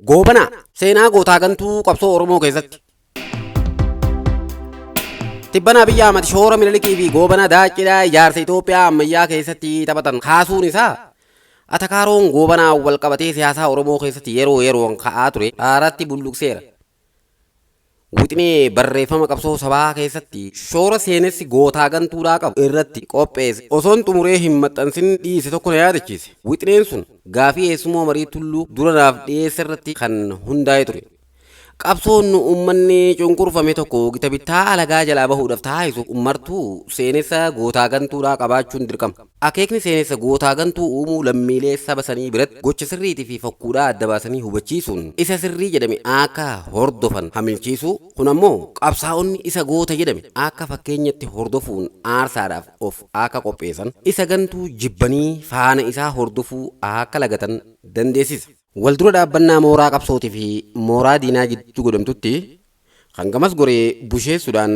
Goobana seenaa gootaa gantuu qabsoo Oromoo keessatti. Tibbana biyya amati shoora Minilikii fi goobana daacidhaa ijaarsa Itoophiyaa ammayyaa keessatti taphatan kaasuun isaa Atakaaroon goobanaa wal qabatee siyaasaa Oromoo keessatti yeroon ka'aa ture haaratti bulluqseera. Wixinee barreeffama qabsoo sabaa keessatti shoora seenessi gootaa gantuudhaa qabu irratti qopheesse osoon xumuree hin maxxansin dhiise tokko na yaadachiise. Wixineen sun gaafii eessumoo marii tulluu duranaaf dhiyeesse irratti kan hundaa'e ture. Qabsoon uummanni cunqurfame tokko gita bittaa alagaa jalaa bahuudhaaf taasisu martuu seenessa gootaa gantuudhaa qabaachuun dirqama. Akeekni seenessa gootaa gantuu uumuu lammiilee saba sanii biratti gocha sirriitii fi fakkuudhaa adda baasanii hubachiisuun isa sirrii jedhame akka hordofan hamilchiisu. Kun ammoo qabsaa'onni isa goota jedhame akka fakkeenyatti hordofuun aarsaadhaaf of akka qopheessan isa gantuu jibbanii faana isaa hordofuu akka lagatan dandeessisa. Waldura dhaabbannaa mooraa qabsootii fi mooraa diinaa jidduu godhamtutti kan gamas goree busheessuudhaan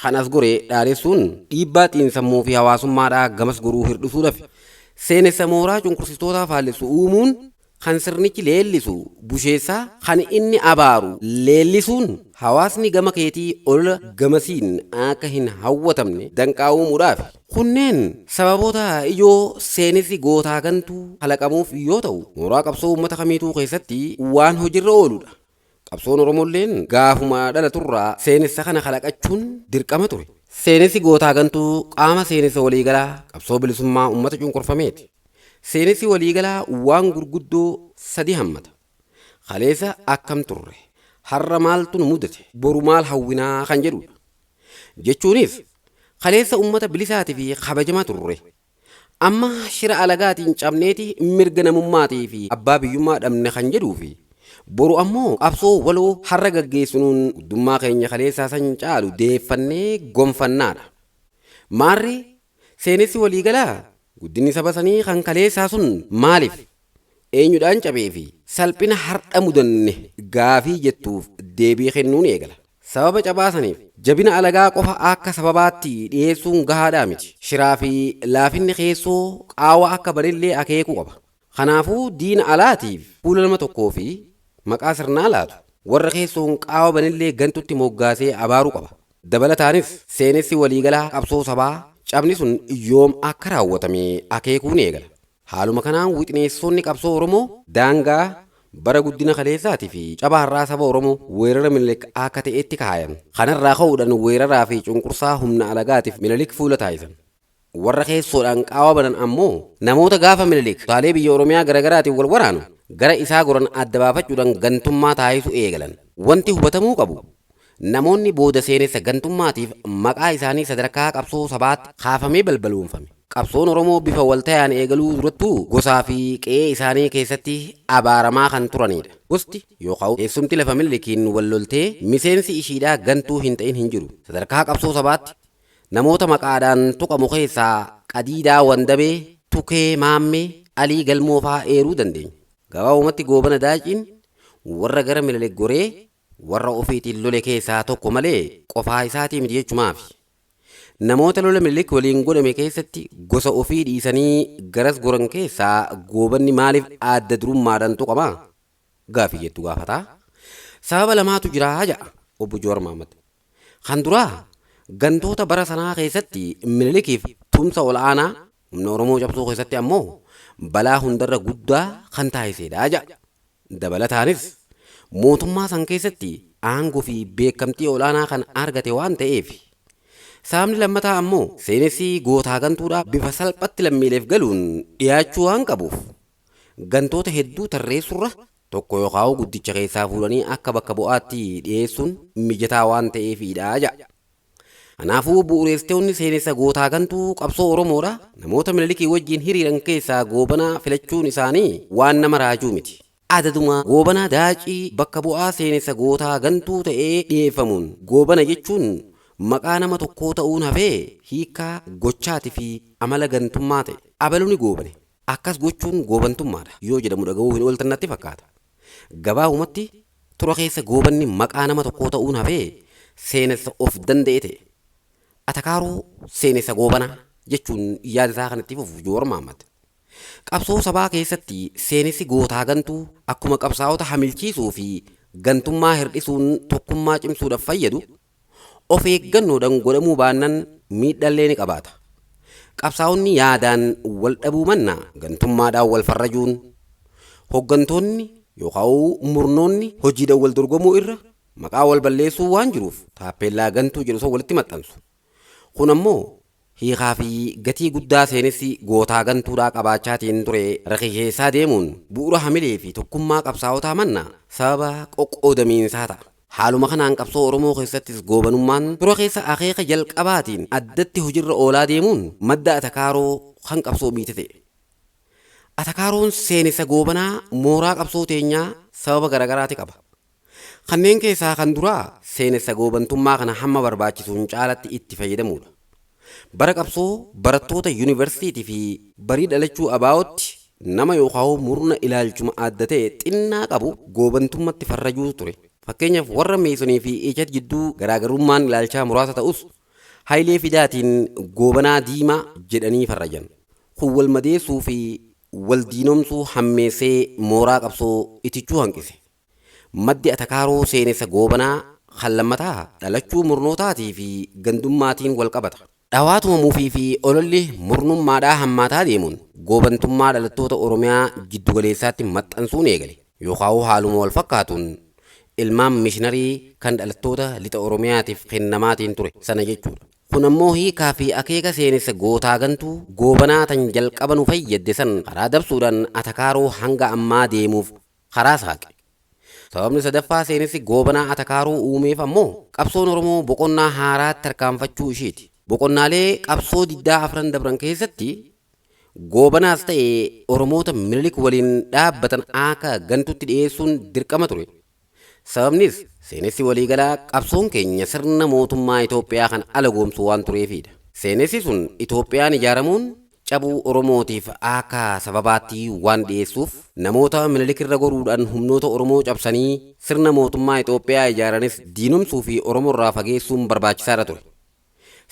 kan as goree dhaaressuun dhiibbaa xiinsammuu fi hawaasummaadhaa gamas goruu hirdhisuudhaaf seenessa mooraa cunqursitootaa faallessu uumuun kan sirnichi leellisu busheessaa kan inni abaaru leellisuun hawaasni gama keetii ol gamasiin akka hin hawwatamne danqaa uumuudhaaf. Kunneen sababoota ijoo seenessi gootaa gantuu kalaqamuuf yoo ta'u mooraa qabsoo uummata kamiituu keessatti waan hojiirra ooludha. Qabsoon Oromolleen gaafuma dhalaturraa seenessa kana kalaqachuun dirqama ture. Seenessi gootaa gantuu qaama seenessa waliigalaa qabsoo bilisummaa uummata cunqurfameeti. Seenessi waliigalaa waan gurguddoo sadi hammata. Kaleessa akkam turre, har'a maaltu nu mudate, boru maal hawwinaa kan jedhudha. Jechuunis kaleessa uummata bilisaatii fi kabajamaa turre. Amma shira alagaatiin cabneeti mirga namummaatii fi abbaa biyyummaa dhabne kan jedhuu fi boru ammoo qabsoo waloo har'a gaggeessinuun guddummaa keenya kaleessaa san caalu deeffannee gonfannaadha. Maarri seenessi waliigalaa guddinni saba sanii kan kaleessaa sun maaliif eenyudhaan cabee fi salphina har'a mudanne gaafii jettuuf deebii kennuun eegala. Sababa cabaa saniif jabina alagaa qofa akka sababaatti dhiyeessuun gahaadhaa miti. Shiraa fi laafinni keessoo qaawwa akka barillee akeekuu qaba. Kanaafuu diina alaatiif fuula nama tokkoo fi maqaa sirnaa laatu warra keessoon qaawwa banillee gantutti moggaasee abaaruu qaba. Dabalataanis seenessi waliigalaa qabsoo sabaa cabni sun yoom akka raawwatame akeekuun eegala. Haaluma kanaan wixineessonni qabsoo Oromoo daangaa bara guddina kaleessaatii fi cabaa har'aa saba Oromoo weerara Minilik akka ta'etti kaayan. Kanarraa ka'uudhaan weeraraa fi cunqursaa humna alagaatiif Minilik fuula taayisan. Warra keessoodhaan qaawwa banan ammoo namoota gaafa Minilik kutaalee biyya Oromiyaa garaagaraatiin wal waraanu gara isaa goran adda baafachuudhaan gantummaa taayisu eegalan. Wanti hubatamuu qabu namoonni booda seenessa gantummaatiif maqaa isaanii sadarkaa qabsoo sabaatti kaafamee balbaluunfame. Qabsoon Oromoo bifa waltayaan eegaluu durattuu gosaa fi qe'ee isaanii keessatti abaaramaa kan turanidha. Gosti yookaan eessumti lafa Minilikiin wal loltee miseensi ishiidhaa gantuu hin ta'in hin jiru. Sadarkaa qabsoo sabaatti namoota maqaadhaan tuqamu keessaa Qadiidaa Wandabee, Tukee Maammee, Alii Galmoo fa'aa eeruu dandeenya. Gabaabumatti goobana daaciin warra gara Minilik goree warra ofiitiin lole keessaa tokko malee qofaa isaatii miti jechumaafi. Namoota lola Minilik waliin godhame keessatti gosa ofii dhiisanii garas goran keessaa goobanni maaliif adda durummaadhaan tuqamaa? Gaafii jettu gaafataa. Sababa lamaatu jiraa ja'a obbo Joowar Mahaammad. Kan duraa gantoota bara sanaa keessatti Minilikiif tumsa ol'aanaa humna Oromoo cabsuu keessatti ammoo balaa hundarra guddaa kan taasisedha ja'a. Dabalataanis mootummaa san keessatti aangoo fi beekamtii ol'aanaa kan argate waan ta'eef. Sababni lammataa ammoo seenessi gootaa gantuudhaa bifa salphatti lammiileef galuun dhiyaachuu waan qabuuf gantoota hedduu tarreessurra tokko yookaan guddicha keessaa fuudhanii akka bakka bu'aatti dhiyeessuun mijataa waan ta'eefidha ja'a. Kanaafuu bu'uureessitoonni seenessa gootaa gantuu qabsoo Oromoodha namoota Minilikii wajjin hiriiran keessaa goobanaa filachuun isaanii waan nama raajuu miti. Adaduma goobanaa daacii bakka bu'aa seenessa gootaa gantuu ta'ee dhiyeeffamuun goobana jechuun maqaa nama tokkoo ta'uun hafee hiikaa gochaatii fi amala gantummaa ta'e abaluuni goobane akkas gochuun goobantummaadha yoo jedhamu dhaga'uu hin ooltan natti fakkaata. Gabaabumatti tura keessa goobanni maqaa nama tokkoo ta'uun hafee seenessa of danda'e ta'e. Atakaaruu seenessa goobanaa jechuun yaada isaa kanatti fufu Joowar Mahaammad. Qabsoo sabaa keessatti seenessi gootaa gantuu akkuma qabsaa'ota hamilchiisuu fi gantummaa hir'isuun tokkummaa cimsuudhaaf fayyadu of eeggannoodhaan godhamuu baannaan miidhallee ni qabaata. Qabsaa'onni yaadaan wal dhabuu mannaa gantummaadhaan wal farrajuun hoggantoonni yookaan murnoonni hojiidhaan wal dorgomuu irra maqaa wal balleessuu waan jiruuf taappeellaa gantuu jedhu walitti maxxansu. Kun ammoo hiikaa fi gatii guddaa seenessi gootaa gantuudhaa qabaachaatiin ture rakkiseessaa deemuun bu'uura hamilee fi tokkummaa qabsaa'otaa mannaa sababa qoqqoodamiinsaa ta'a. Haaluma kanaan qabsoo Oromoo keessattis goobanummaan dura keessa akeeka jalqabaatiin addatti hojiirra oolaa deemuun madda atakaaroo kan qabsoo miite ta'e. Atakaaroon seenessa goobanaa mooraa qabsoo teenyaa sababa garagaraati qaba. Kanneen keessaa kan duraa seenessa goobantummaa kana hamma barbaachisuun caalatti itti fayyadamuudha. Bara qabsoo barattoota yuunivarsiitii fi barii dhalachuu abaa'otti nama yookaan murna ilaalchuma adda ta'e xinnaa qabu goobantummatti farrajuu ture. Fakkeenyaaf warra meesonii fi ejat jidduu garaagarummaan ilaalchaa muraasa ta'us Hayilee Fidaatiin goobanaa diimaa jedhanii farrajan. Kun wal madeessuu fi wal diinomsuu hammeessee mooraa qabsoo itichuu hanqise. Maddi atakaaroo seenessa goobanaa kan lammataa dhalachuu murnootaatii fi gandummaatiin wal qabata. Dhawaatuma muufii fi ololli murnummaadhaa hammaataa deemuun goobantummaa dhalattoota Oromiyaa giddugaleessaatti maxxansuun eegale. Yookaan haaluma wal fakkaatuun ilmaan mishiinarii kan dhalattoota lixa Oromiyaatiif kennamaatiin ture sana jechuudha. Kun ammoo hiikaa fi akeeka seenessa gootaa gantuu goobanaa tan jalqaba nu fayyadde san karaa dabsuudhaan atakaaroo hanga ammaa deemuuf karaa saaqe. Sababni sadaffaa seenessi goobanaa atakaaroo uumeef ammoo qabsoon Oromoo boqonnaa haaraatti tarkaanfachuu isheeti. Boqonnaalee qabsoo diddaa afran dabran keessatti goobanaas ta'e Oromoota Minilik waliin dhaabbatan akka gantutti dhiyeessuun dirqama ture. Sababnis seenessi waliigalaa qabsoon keenya sirna mootummaa Itoophiyaa kan alagoomsu waan tureefidha. Seenessi sun Itoophiyaan ijaaramuun cabuu Oromootiif akka sababaatti waan dhiyeessuuf namoota Minilik irra goruudhaan humnoota Oromoo cabsanii sirna mootummaa Itoophiyaa ijaaranis diinomsuu fi Oromoo irraa fageessuun barbaachisaadha ture.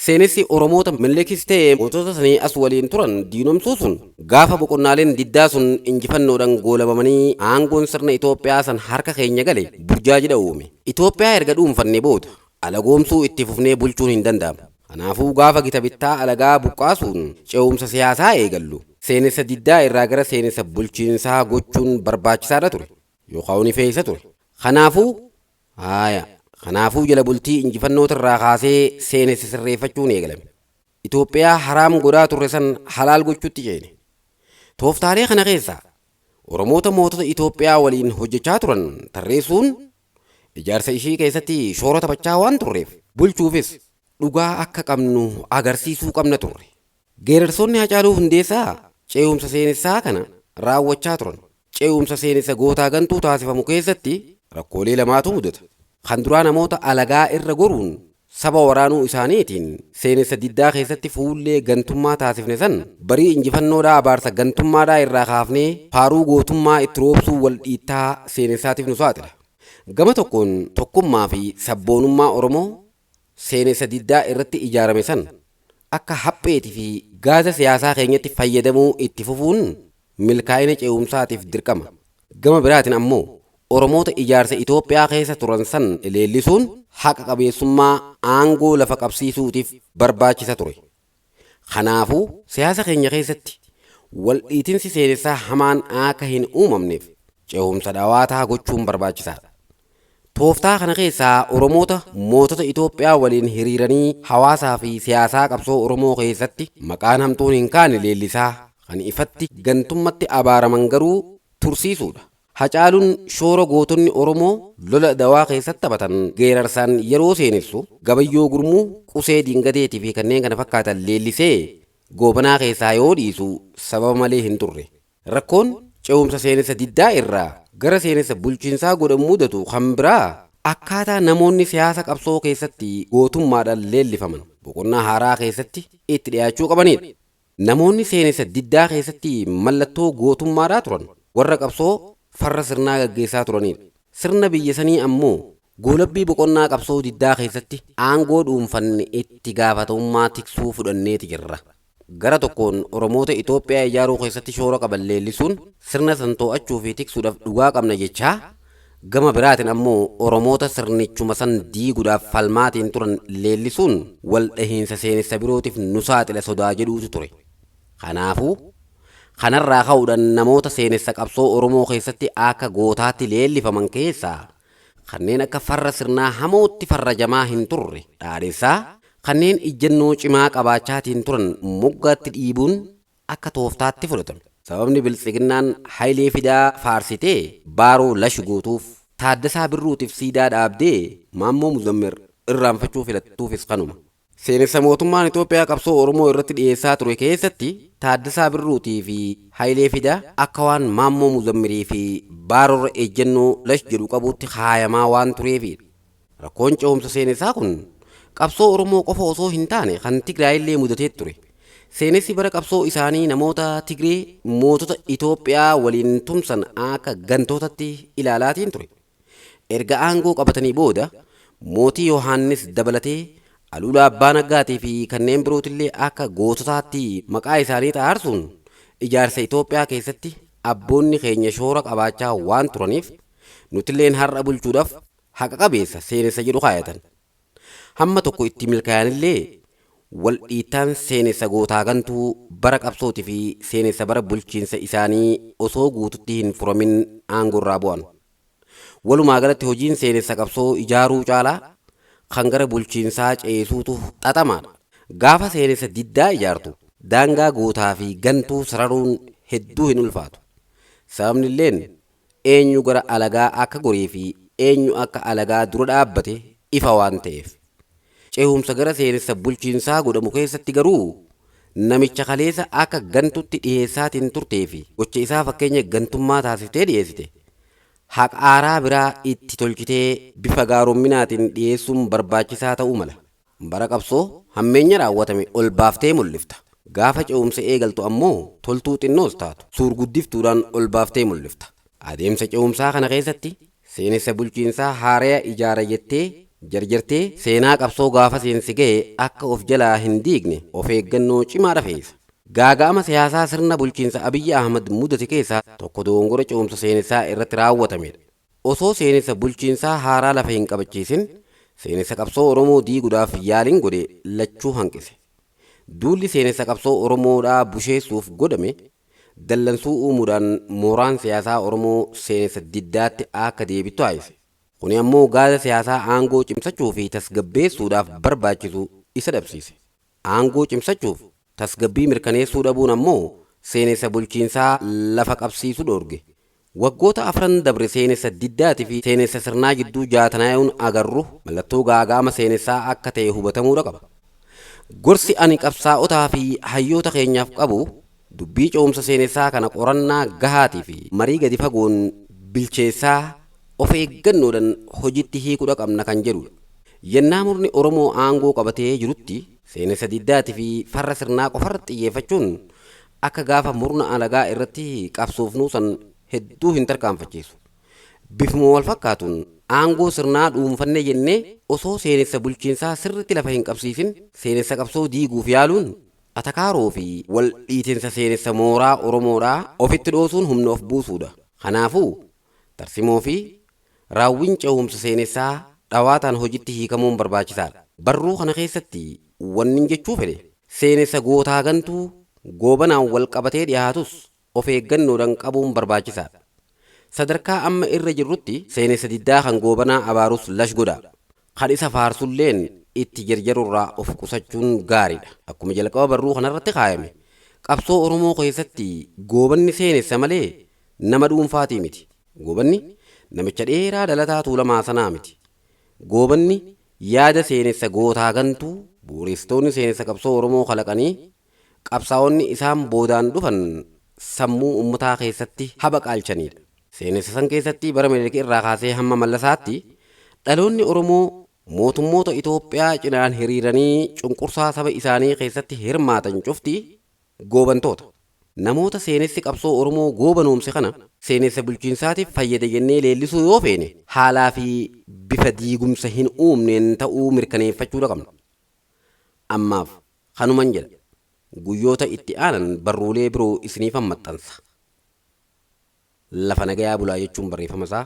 Seenessi Oromoota Minilikis ta'e mootota sanii as waliin turan diinomsuu sun gaafa boqonnaaleen diddaa sun injifannoodhaan goolabamanii aangoon sirna Itoophiyaa san harka keenya gale burjaajidha uume. Itoophiyaa erga dhuunfanne booda alagoomsuu itti fufnee bulchuun hin danda'amu. Kanaafuu gaafa gita bittaa alagaa buqqaasuun ce'umsa siyaasaa eegallu. Seenessa diddaa irraa gara seenessa bulchiinsaa gochuun barbaachisaadha ture yookaan ifeessa ture. Kanaafuu jala bultii injifannoota irraa kaasee seenessa sirreeffachuun eegalame. Itoophiyaa haraam godhaa turre san halaal gochuutti ceene. Tooftaalee kana keessaa Oromoota mootota Itoophiyaa waliin hojjechaa turan tarreessuun ijaarsa ishii keessatti shoora taphachaa waan turreef bulchuufis dhugaa akka qabnu agarsiisuu qabna turre. Geerarsoonni Hacaaluu Hundeessaa ce'umsa seenessaa kana raawwachaa turan. Ce'umsa seenessa gootaa gantuu taasifamu keessatti rakkoolee lamaatu mudata. Kan duraa namoota alagaa irra goruun saba waraanuu isaaniitiin seenessa diddaa keessatti fuullee gantummaa taasifne san barii injifannoodhaa abaarsa gantummaadhaa irraa kaafnee faaruu gootummaa itti roobsuu wal dhiittaa seenessaatiif nu saaxila. Gama tokkoon tokkummaa fi sabboonummaa Oromoo seenessa diddaa irratti ijaarame san akka hapheetii fi gaaza siyaasaa keenyatti fayyadamuu itti fufuun milkaa'ina ce'umsaatiif dirqama. Gama biraatiin ammoo Oromoota ijaarsa Itoophiyaa keessa turan san leellisuun haqa qabeessummaa aangoo lafa qabsiisuutiif barbaachisa ture. Kanaafuu siyaasa keenya keessatti wal dhiitinsi seenessaa hamaan akka hin uumamneef ce'umsa dhawaataa gochuun barbaachisaadha. Tooftaa kana keessaa Oromoota mootota Itoophiyaa waliin hiriiranii hawaasaa fi siyaasaa qabsoo Oromoo keessatti maqaan hamtuun hin kaane leellisaa kan ifatti gantummatti abaaraman garuu tursiisuudha. Hacaaluun shoora gootonni Oromoo lola dawaa keessatti taphatan geerarsaan yeroo seenessu Gabayyoo Gurmuu, Qusee Dingadeetii fi kanneen kana fakkaatan leellisee goobanaa keessaa yoo dhiisu sababa malee hin turre. Rakkoon ce'umsa seenessa diddaa irraa gara seenessa bulchiinsaa godhamu mudatu kan biraa akkaataa namoonni siyaasa qabsoo keessatti gootummaadhaan leellifaman boqonnaa haaraa keessatti itti dhiyaachuu qabanidha. Namoonni seenessa diddaa keessatti mallattoo gootummaadhaa turan warra qabsoo farra sirnaa gaggeessaa turanidha. Sirna biyya sanii ammoo goolabbii boqonnaa qabsoo diddaa keessatti aangoo dhuunfanne itti gaafatamummaa tiksuu fudhanneeti jirra. gara tokkoon Oromoota Itoophiyaa ijaaruu keessatti shoora qaban leellisuun sirna san to'achuu fi tiksuudhaaf dhugaa qabna jechaa gama biraatiin ammoo Oromoota sirnichuma san diiguudhaaf falmaatiin turan leellisuun wal dhahiinsa seenessa birootiif nu saaxila sodaa jedhuutu ture. Kanaafuu kanarraa ka'uudhaan namoota seenessa qabsoo Oromoo keessatti akka gootaatti leellifaman keessaa kanneen akka farra sirnaa hamootti farrajamaa hin turre dhaadheessaa kanneen ijjennoo cimaa qabaachaatiin turan moggaatti dhiibuun akka tooftaatti fudhatame. Sababni biltsiginnaan Hayilee Fidaa faarsitee baaroo lash gootuuf Taaddasaa Birruutiif siidaa dhaabdee Maammoo Muzammir irraanfachuu filattuufis kanuma. Seenessa mootummaan Itoophiyaa qabsoo Oromoo irratti dhiyeessaa ture keessatti Taaddasaa Birruutii fi Hayilee Fidaa akka waan Maammoo Muzammirii fi baarorra ejjennoo lash jedhu qabuutti kaayamaa waan tureefidha. Rakkoon ce'umsa seenessaa kun qabsoo Oromoo qofa osoo hin taane kan Tigraayillee mudatee ture. Seenessi bara qabsoo isaanii namoota Tigree mootota Itoophiyaa waliin tumsan akka gantootatti ilaalaatiin ture. Erga aangoo qabatanii booda mootii Yohaannis dabalatee Aluulaa Abbaa Naggaatii fi kanneen birootillee akka goototaatti maqaa isaanii xaarsuun ijaarsa Itoophiyaa keessatti abboonni keenya shoora qabaachaa waan turaniif nutilleen har'a bulchuudhaaf haqa qabeessa seenessa jedhu kaayatan. Hamma tokko itti milkaa'anillee wal dhiittaan seenessa gootaa gantuu bara qabsootii fi seenessa bara bulchiinsa isaanii osoo guututti hin furamin aangorraa bu'an. Walumaa galatti hojiin seenessa qabsoo ijaaruu caalaa kan gara bulchiinsaa ceesuutu xaxamaadha. Gaafa seenessa diddaa ijaartu daangaa gootaa fi gantuu sararuun hedduu hin ulfaatu. Sababni illeen eenyu gara alagaa akka goree fi eenyu akka alagaa dura dhaabbate ifa waan ta'eef. Ceehumsa gara seenessa bulchiinsaa godhamu keessatti garuu namicha kaleessa akka gantutti dhiyeessaatiin turtee fi gocha isaa fakkeenya gantummaa taasiftee dhiyeessite. Haqa aaraa biraa itti tolchitee bifa gaaromminaatiin dhiyeessuun barbaachisaa ta'uu mala. Bara qabsoo hammeenya raawwatame ol baaftee mul'ifta. Gaafa ce'umsa eegaltu ammoo toltuu xinnoos taatu suurguddiftuudhaan ol baaftee mul'ifta. Adeemsa ce'umsaa kana keessatti seenessa bulchiinsaa haaraa ijaara jettee jarjartee seenaa qabsoo gaafa seensi ga'e akka of jalaa hin diigne of eeggannoo cimaa dhafeessa. Gaaga'ama siyaasaa sirna bulchiinsa Abiyyi Ahmad mudate keessaa tokko dogongora ce'umsa seenessaa irratti raawwatamedha. Osoo seenessa bulchiinsaa haaraa lafa hin qabachiisin seenessa qabsoo Oromoo diiguudhaaf yaaliin godhe lachuu hanqise. Duulli seenessa qabsoo Oromoodhaa busheessuuf godhame dallansuu uumuudhaan mooraan siyaasaa Oromoo seenessa diddaatti akka deebitu taasise. Kuni ammoo gaazaa siyaasaa aangoo cimsachuu fi tasgabbeessuudhaaf barbaachisu isa dhabsiise. Aangoo cimsachuuf tasgabbii mirkaneessuu dhabuun ammoo seenessa bulchiinsaa lafa qabsiisu dhoorge. Waggoota afran dabre seenessa diddaatii fi seenessa sirnaa gidduu jaatanaa'uun agarru mallattoo gaaga'ama seenessaa akka ta'e hubatamuudha qaba. Gorsi ani qabsaa'otaa fi hayyoota keenyaaf qabu dubbii ce'umsa seenessaa kana qorannaa gahaatii fi marii gadi fagoon bilcheessaa of eeggannoodhaan hojiitti hiikuudha qabna kan jedhudha. Yennaa murni Oromoo aangoo qabatee jirutti seenessa diddaatii fi farra sirnaa qofarratti xiyyeeffachuun akka gaafa murna alagaa irratti qabsoofnuu san hedduu hin tarkaanfachiisu. Bifuma wal fakkaatuun aangoo sirnaa dhuunfannee jennee osoo seenessa bulchiinsaa sirritti lafa hin qabsiisin seenessa qabsoo diiguuf yaaluun atakaaroo fi wal dhiitinsa seenessa mooraa Oromoodhaa ofitti dhoosuun humna of buusuudha. Kanaafuu tarsimoo fi raawwiin ce'umsa seenessaa dhawaataan hojiitti hiikamuun barbaachisaadha. Barruu kana keessatti wanni jechuu fedhe seenessa gootaa gantuu goobanaan wal qabatee dhiyaatus of eeggannoodhaan qabuun barbaachisaadha. Sadarkaa amma irra jirrutti seenessa diddaa kan goobanaa abaarus lash godha. Kan isa faarsulleen itti jarjarurraa of qusachuun gaariidha. Akkuma jalqaba barruu kanarratti kaayame qabsoo Oromoo keessatti goobanni seenessa malee nama dhuunfaatii miti. Goobanni namicha dheeraa dhalataa Tuulamaa sanaa miti. Goobanni yaada seenessa gootaa gantuu bu'uureessitoonni seenessa qabsoo Oromoo kalaqanii qabsaa'onni isaan boodaan dhufan sammuu uummataa keessatti haba qaalchanidha. Seenessa san keessatti bara Minilik irraa kaasee hamma Mallasaatti dhaloonni Oromoo mootummoota Itoophiyaa cinaan hiriiranii cunqursaa saba isaanii keessatti hirmaatan cufti goobantoota. Namoota seenessi qabsoo Oromoo goobanoomse kana seenessa bulchiinsaatiif fayyada jennee leellisuu yoo feene haalaa fi bifa diigumsa hin uumneen ta'uu mirkaneeffachuu qabna. Ammaaf kanuman jedha. guyyoota itti aanan barruulee biroo isiniifan maxxansa. Lafa nagayaa bulaa jechuun barreeffama isaa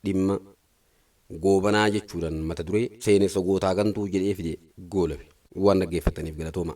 dhimma goobanaa jechuudhaan mata duree seenessa gootaa gantuu jedhee fide goolabe. Waan dhaggeeffataniif galatooma.